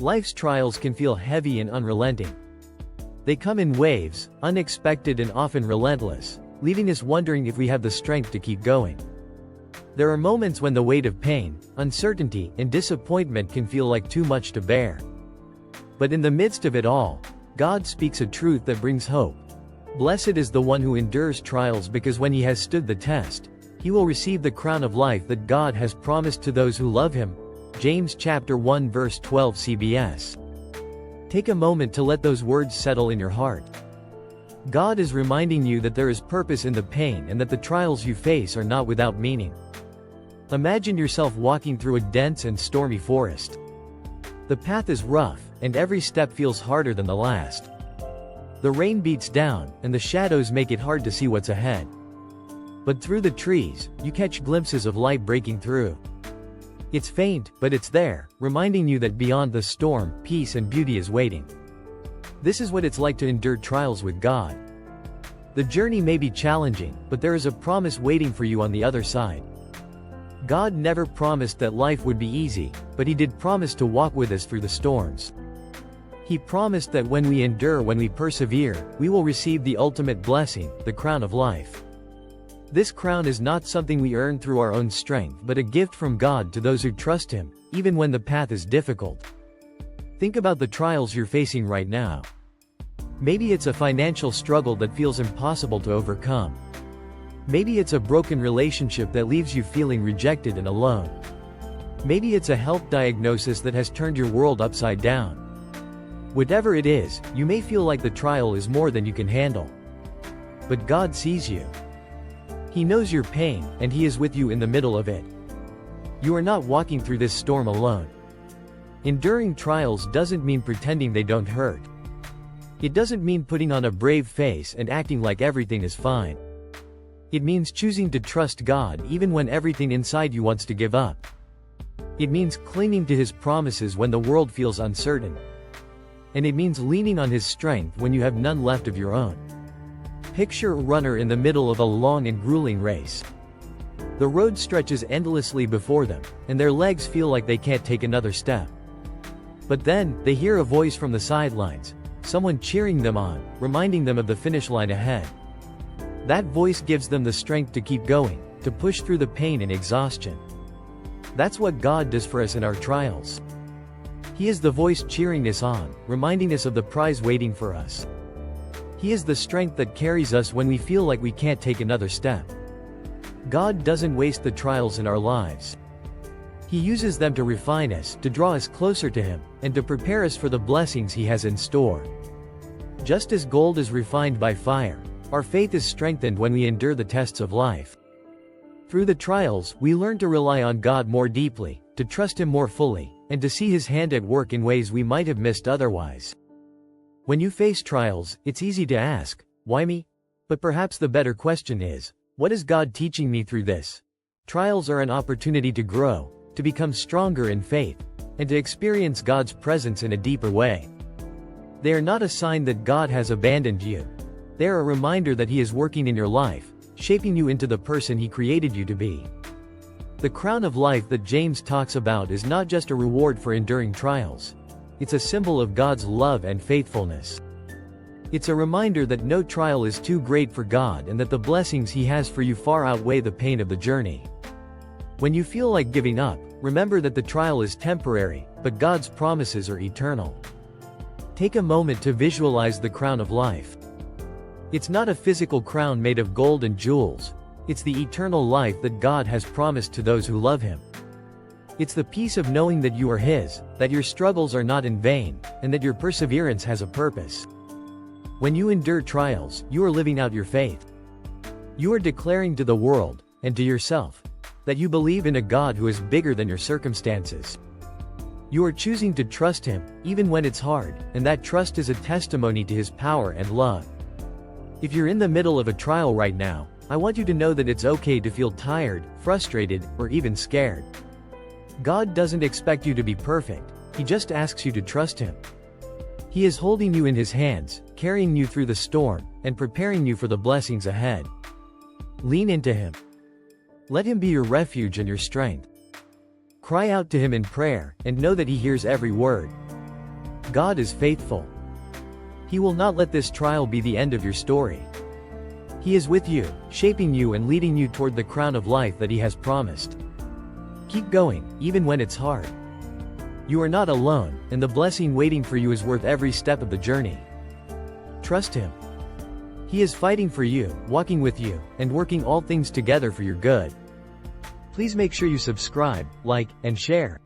Life's trials can feel heavy and unrelenting. They come in waves, unexpected and often relentless, leaving us wondering if we have the strength to keep going. There are moments when the weight of pain, uncertainty, and disappointment can feel like too much to bear. But in the midst of it all, God speaks a truth that brings hope. Blessed is the one who endures trials, because when he has stood the test, he will receive the crown of life that God has promised to those who love him. James chapter 1 verse 12 CBS. Take a moment to let those words settle in your heart. God is reminding you that there is purpose in the pain and that the trials you face are not without meaning. Imagine yourself walking through a dense and stormy forest. The path is rough, and every step feels harder than the last. The rain beats down, and the shadows make it hard to see what's ahead. But through the trees, you catch glimpses of light breaking through. It's faint, but it's there, reminding you that beyond the storm, peace and beauty is waiting. This is what it's like to endure trials with God. The journey may be challenging, but there is a promise waiting for you on the other side. God never promised that life would be easy, but he did promise to walk with us through the storms. He promised that when we endure, when we persevere, we will receive the ultimate blessing, the crown of life. This crown is not something we earn through our own strength, but a gift from God to those who trust him, even when the path is difficult. Think about the trials you're facing right now. Maybe it's a financial struggle that feels impossible to overcome. Maybe it's a broken relationship that leaves you feeling rejected and alone. Maybe it's a health diagnosis that has turned your world upside down. Whatever it is, you may feel like the trial is more than you can handle. But God sees you. He knows your pain, and he is with you in the middle of it. You are not walking through this storm alone. Enduring trials doesn't mean pretending they don't hurt. It doesn't mean putting on a brave face and acting like everything is fine. It means choosing to trust God even when everything inside you wants to give up. It means clinging to his promises when the world feels uncertain. And it means leaning on his strength when you have none left of your own. Picture a runner in the middle of a long and grueling race. The road stretches endlessly before them, and their legs feel like they can't take another step. But then, they hear a voice from the sidelines, someone cheering them on, reminding them of the finish line ahead. That voice gives them the strength to keep going, to push through the pain and exhaustion. That's what God does for us in our trials. He is the voice cheering us on, reminding us of the prize waiting for us. He is the strength that carries us when we feel like we can't take another step. God doesn't waste the trials in our lives. He uses them to refine us, to draw us closer to him, and to prepare us for the blessings he has in store. Just as gold is refined by fire, our faith is strengthened when we endure the tests of life. Through the trials, we learn to rely on God more deeply, to trust him more fully, and to see his hand at work in ways we might have missed otherwise. When you face trials, it's easy to ask, why me? But perhaps the better question is, what is God teaching me through this? Trials are an opportunity to grow, to become stronger in faith, and to experience God's presence in a deeper way. They are not a sign that God has abandoned you. They are a reminder that he is working in your life, shaping you into the person he created you to be. The crown of life that James talks about is not just a reward for enduring trials. It's a symbol of God's love and faithfulness. It's a reminder that no trial is too great for God and that the blessings he has for you far outweigh the pain of the journey. When you feel like giving up, remember that the trial is temporary, but God's promises are eternal. Take a moment to visualize the crown of life. It's not a physical crown made of gold and jewels. It's the eternal life that God has promised to those who love him. It's the peace of knowing that you are his, that your struggles are not in vain, and that your perseverance has a purpose. When you endure trials, you are living out your faith. You are declaring to the world, and to yourself, that you believe in a God who is bigger than your circumstances. You are choosing to trust him, even when it's hard, and that trust is a testimony to his power and love. If you're in the middle of a trial right now, I want you to know that it's okay to feel tired, frustrated, or even scared. God doesn't expect you to be perfect, he just asks you to trust him. He is holding you in his hands, carrying you through the storm, and preparing you for the blessings ahead. Lean into him. Let him be your refuge and your strength. Cry out to him in prayer, and know that he hears every word. God is faithful. He will not let this trial be the end of your story. He is with you, shaping you and leading you toward the crown of life that He has promised. Keep going, even when it's hard. You are not alone, and the blessing waiting for you is worth every step of the journey. Trust Him. He is fighting for you, walking with you, and working all things together for your good. Please make sure you subscribe, like, and share.